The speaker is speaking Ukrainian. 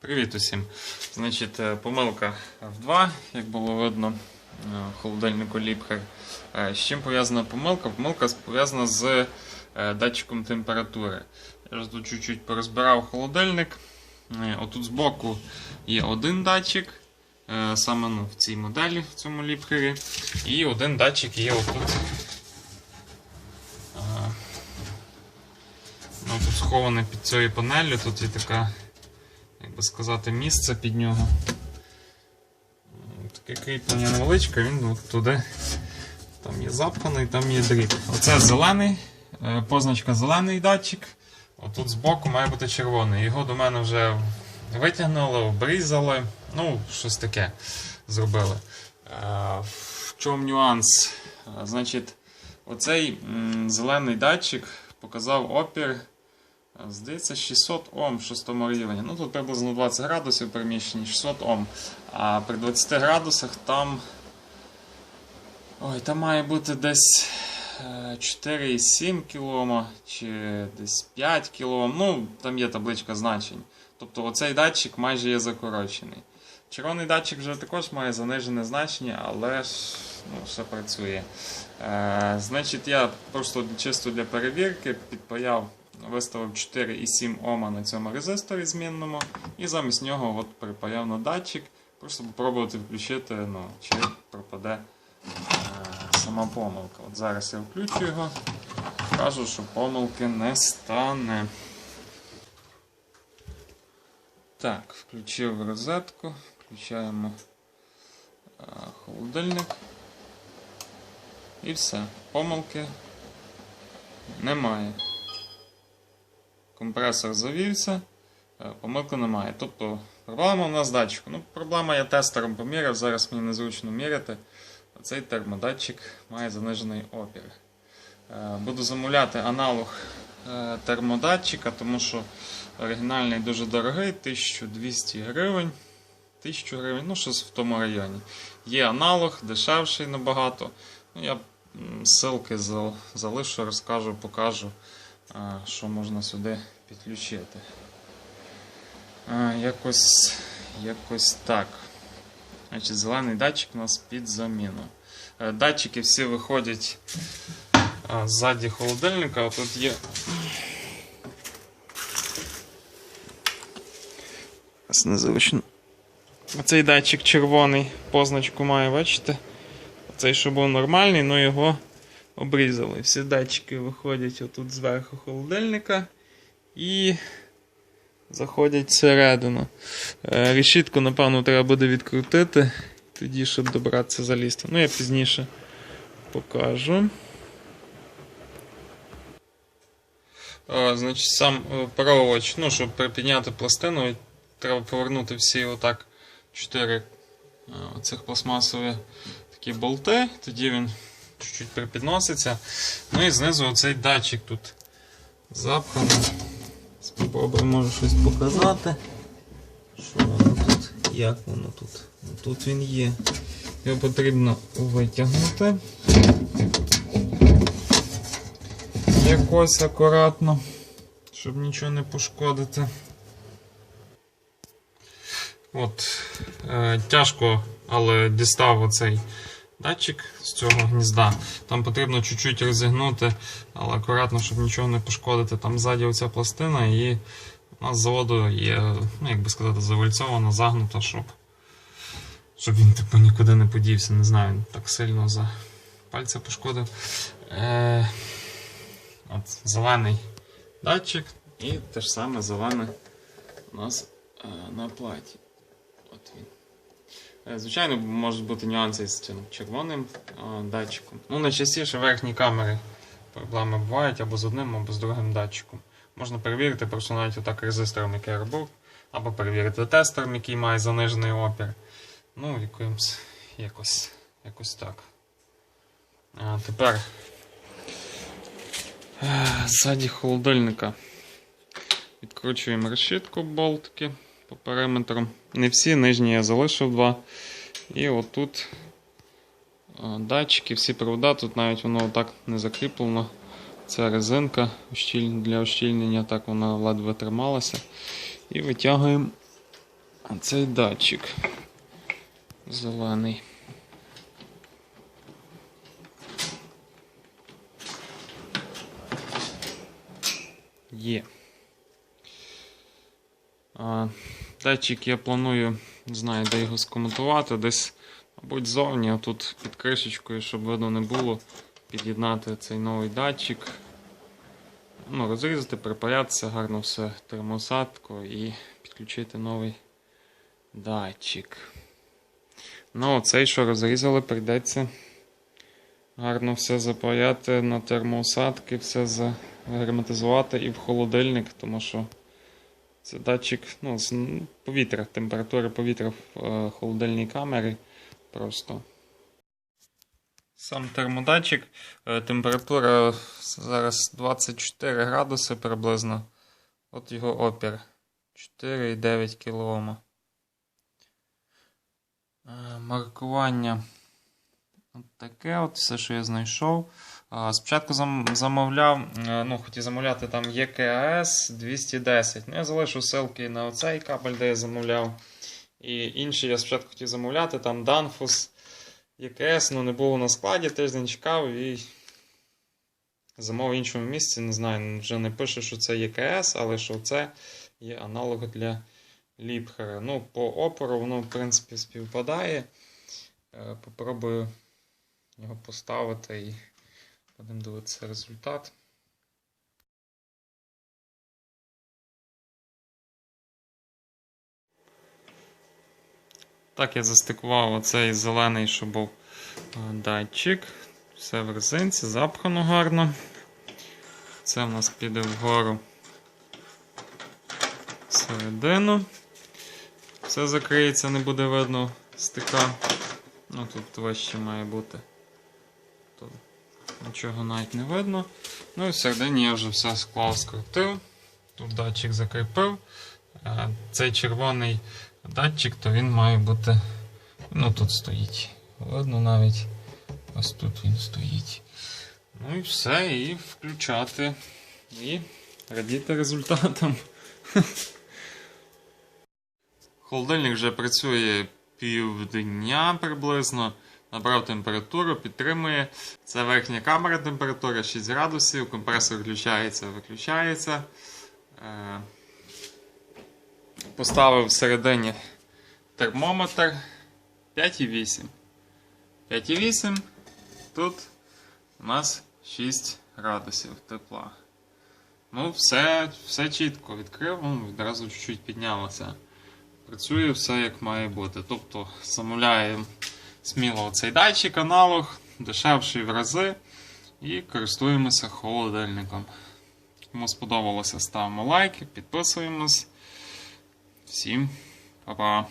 Привіт усім. Значить, помилка F2, як було видно в холодильнику Liebherr. З чим пов'язана помилка? Помилка пов'язана з датчиком температури. Я ж тут чуть-чуть порозбирав холодильник. Отут збоку є один датчик, саме в цій моделі, в цьому Liebherr. І один датчик є отут. Тут схований під цією панелью, тут є така, як би сказати, місце під нього. Таке кріплення невеличке, він туди, там є запханий, там є дріт. Оце зелений, позначка зелений датчик, отут збоку має бути червоний. Його до мене вже витягнули, обрізали, ну, щось таке зробили. В чому нюанс? Значить, оцей зелений датчик показав опір, здається, 600 Ом в 6 рівні. Ну, тут приблизно 20 градусів приміщення, 600 Ом. А при 20 градусах там має бути десь 4,7 кОм чи десь 5 кОм. Ну, там є табличка значень. Тобто оцей датчик майже є закорочений. Червоний датчик вже також має занижене значення, але ж все працює. Значить, я просто чисто для перевірки підпаяв, виставив 4,7 Ома на цьому резисторі змінному і замість нього припаяв на датчик, просто спробувати включити, чи пропаде сама помилка. От зараз я включу його, кажу, що помилки не стане. Так, включив розетку, включаємо холодильник і все, помилки немає. Компресор завівся, помилки немає. Тобто проблема у нас з датчиком. Ну, проблема я тестером поміряв, зараз мені незручно міряти. Цей термодатчик має занижений опір. Буду замовляти аналог термодатчика, тому що оригінальний дуже дорогий, 1200 гривень. 1000 гривень, ну щось в тому районі. Є аналог, дешевший набагато. Ну, я ссылки залишу, розкажу, покажу, що можна сюди підключити. Якось так. Значить, зелений датчик у нас під заміну. Датчики всі виходять ззаді холодильника. Тут є незручно. Оцей датчик червоний, позначку має, бачите? Оцей, що був нормальний, але його обрізали. Всі датчики виходять отут зверху холодильника і заходять всередину. Решітку, напевно, треба буде відкрутити, тоді, щоб добратися залізти. Ну, я пізніше покажу. Значить, сам випаровувач, щоб припідняти пластину, треба повернути всі отак 4 оцих пластмасові такі болти, тоді він чуть-чуть припідноситься. Ну і знизу оцей датчик тут запханий. Спробуємо, може щось показати. Що воно тут? Як воно тут? Тут він є. Його потрібно витягнути. Якось акуратно, щоб нічого не пошкодити. Тяжко, але дістав оцей датчик з цього гнізда. Там потрібно чуть-чуть розігнути, але акуратно, щоб нічого не пошкодити. Там ззаді оця пластина і у нас з заводу є, як би сказати, завальцьована, загнута, щоб він нікуди не подівся. Не знаю, він так сильно за пальця пошкодив. Зелений датчик і те ж саме зелене у нас на платі. От він. Звичайно, можуть бути нюанси з цим червоним датчиком. Найчастіше верхні камери проблеми бувають або з одним, або з другим датчиком. Можна перевірити просто навіть отак резистором, який я робив, або перевірити тестером, який має занижений опір. Якось так. Тепер ззаді холодильника відкручуємо решітку, болтики по периметру. Не всі, нижні я залишив 2. І отут датчики, всі провода, тут навіть воно отак не закріплено. Це резинка для ущільнення, так вона ледве трималася. І витягуємо А цей датчик зелений. Є. Датчик я планую, не знаю, де його скомутувати, десь, мабуть, ззовні, а тут під кришечкою, щоб видно не було, під'єднати цей новий датчик. Ну, розрізати, припаятися гарно все термоусадку і підключити новий датчик. Ну, цей, що розрізали, прийдеться гарно все запаяти на термоусадки, все загерметизувати і в холодильник, тому що це датчик, ну, з повітря, температури повітря в холодильній камері просто. Сам термодатчик, температура зараз 24 градуси приблизно. От його опір 4,9 кОм. Маркування от таке, от все, що я знайшов. Спочатку замовляв, ну, хотів замовляти там ЄКАС 210. Ну, я залишу ссылки на оцей кабель, де я замовляв. І інший я спочатку хотів замовляти, там Danfoss ЄКС, ну не було на складі, тиждень чекав і замовив в іншому місці, не знаю, вже не пише, що це ЄКС, але що це є аналог для Liebherr. Ну, по опору воно, в принципі, співпадає. Попробую його поставити і будемо дивитися результат. Так, я застикував оцей зелений, що був датчик. Все в резинці, запхано гарно. Це в нас піде вгору всередину. Все закриється, не буде видно стика. Ну, тут вище має бути. Тут нічого навіть не видно. Ну і всередині я вже все склав, скрутив. Тут датчик закріпив. Цей червоний датчик, то він має бути, ну тут стоїть. Видно навіть, ось тут він стоїть. Ну і все, і включати. І радіти результатом. Холодильник вже працює півдня приблизно. Набрав температуру, підтримує. Це верхня камера, температура 6 градусів, компресор включається, виключається. Поставив всередині термометр 5,8. 5,8. Тут у нас 6 градусів тепла. Ну, все чітко відкрив, відразу чуть-чуть піднялося. Працює все як має бути. Тобто замовляємо сміло цей датчик, аналог, дешевший в рази, і користуємося холодильником. Кому сподобалося, ставимо лайки, підписуємось. Всім па-па!